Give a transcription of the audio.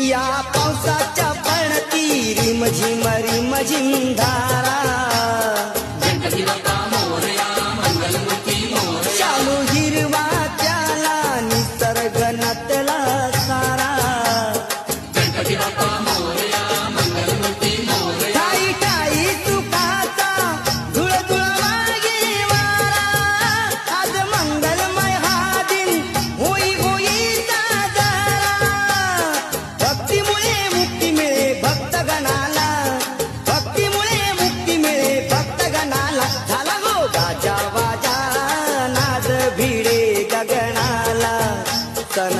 या पावसाच्या पडती रिमझिम रिमझिम धारा गणपती बाप्पा मोरया मंगलमूर्ती मोरया चालू हिरवा त्याला निसर्ग नटला सारा गणपती बाप्पा मोरया मंगलमूर्ती मोरया ठाई ठाई तुकाचा धुळ धुळ मागे वारा आज मंगलमय हा दिन होई होई साजरा भक्तीमुळे मुक्ती मिळे भक्तगणाला भक्तीमुळे मुक्ती मिळे भक्तगणाला झाला हो गाजा वाजा नाद भिडे गगनाला सन